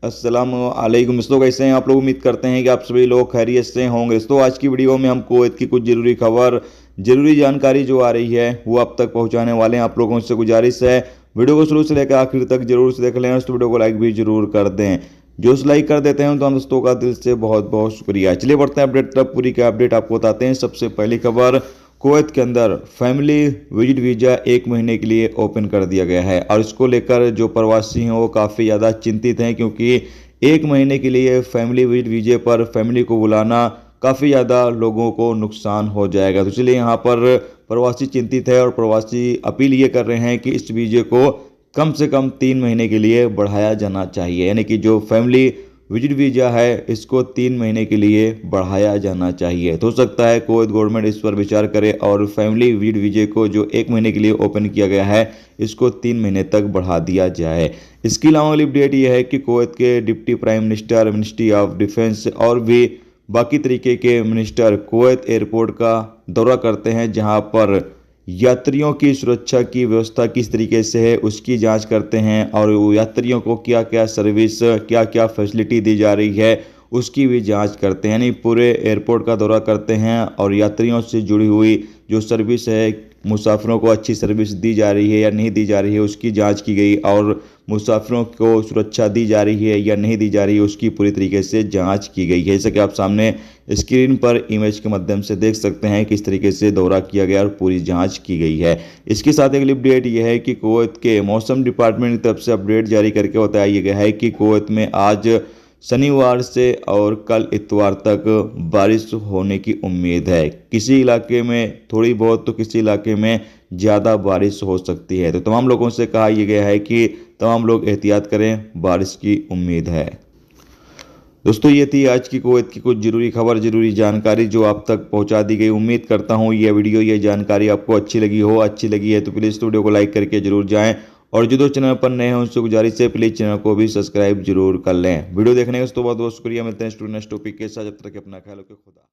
अस्सलाम वालेकुम। दोस्तों कैसे हैं आप लोग? उम्मीद करते हैं कि आप सभी लोग खैरियत से होंगे। दोस्तों आज की वीडियो में हम कुवैत की कुछ ज़रूरी खबर, ज़रूरी जानकारी जो आ रही है वो आप तक पहुंचाने वाले हैं। आप लोगों से गुजारिश है वीडियो को शुरू से लेकर आखिर तक जरूर से देख लें। दोस्तों वीडियो को लाइक भी जरूर कर दें। जो लाइक कर देते हैं तो हम दोस्तों का दिल से बहुत बहुत शुक्रिया। चलिए बढ़ते हैं अपडेट तक। पूरी का अपडेट आपको बताते हैं। सबसे पहली खबर, कुवैत के अंदर फैमिली विजिट वीज़ा 1 महीने के लिए ओपन कर दिया गया है और इसको लेकर जो प्रवासी हैं वो काफ़ी ज़्यादा चिंतित हैं, क्योंकि 1 महीने के लिए फैमिली विजिट वीज़े पर फैमिली को बुलाना काफ़ी ज़्यादा लोगों को नुकसान हो जाएगा। तो इसलिए यहाँ पर प्रवासी चिंतित है और प्रवासी अपील ये कर रहे हैं कि इस वीज़े को कम से कम 3 महीने के लिए बढ़ाया जाना चाहिए। यानी कि जो फैमिली विजिट वीज़ा है इसको 3 महीने के लिए बढ़ाया जाना चाहिए। तो हो सकता है कुवैत गवर्नमेंट इस पर विचार करे और फैमिली विजिट वीज़े को जो 1 महीने के लिए ओपन किया गया है इसको 3 महीने तक बढ़ा दिया जाए। इसके अलावा अगली अपडेट यह है कि कुवैत के deputy prime minister, ministry of defence और भी बाकी तरीके के मिनिस्टर कुवैत एयरपोर्ट का दौरा करते हैं, जहां पर यात्रियों की सुरक्षा की व्यवस्था किस तरीके से है उसकी जांच करते हैं और यात्रियों को क्या क्या सर्विस, क्या क्या फैसिलिटी दी जा रही है उसकी भी जांच करते हैं। यानी पूरे एयरपोर्ट का दौरा करते हैं और यात्रियों से जुड़ी हुई जो सर्विस है, मुसाफिरों को अच्छी सर्विस दी जा रही है या नहीं दी जा रही है उसकी जांच की गई और मुसाफिरों को सुरक्षा दी जा रही है या नहीं दी जा रही है उसकी पूरी तरीके से जांच की गई है। जैसा कि आप सामने स्क्रीन पर इमेज के माध्यम से देख सकते हैं किस तरीके से दौरा किया गया और पूरी जांच की गई है। इसके साथ एक अपडेट यह है कि कुवैत के मौसम डिपार्टमेंट की तरफ से अपडेट जारी करके बताया गया है कि कुवैत में आज शनिवार से और कल इतवार तक बारिश होने की उम्मीद है। किसी इलाके में थोड़ी बहुत तो किसी इलाके में ज़्यादा बारिश हो सकती है। तो तमाम लोगों से कहा यह गया है कि तमाम लोग एहतियात करें, बारिश की उम्मीद है। दोस्तों ये थी आज की कुवैत की कुछ ज़रूरी खबर, ज़रूरी जानकारी जो आप तक पहुंचा दी गई। उम्मीद करता हूं ये वीडियो, ये जानकारी आपको अच्छी लगी हो। अच्छी लगी है तो प्लीज़ वीडियो को लाइक करके जरूर जाएं और जो चैनल पर नए हैं उनसे गुजारिश है प्लीज़ चैनल को भी सब्सक्राइब जरूर कर लें। वीडियो देखने का बहुत बहुत शुक्रिया। मिलते हैं नेक्स्ट टॉपिक के साथ। जब तक अपना ख्याल रखें। खुदा।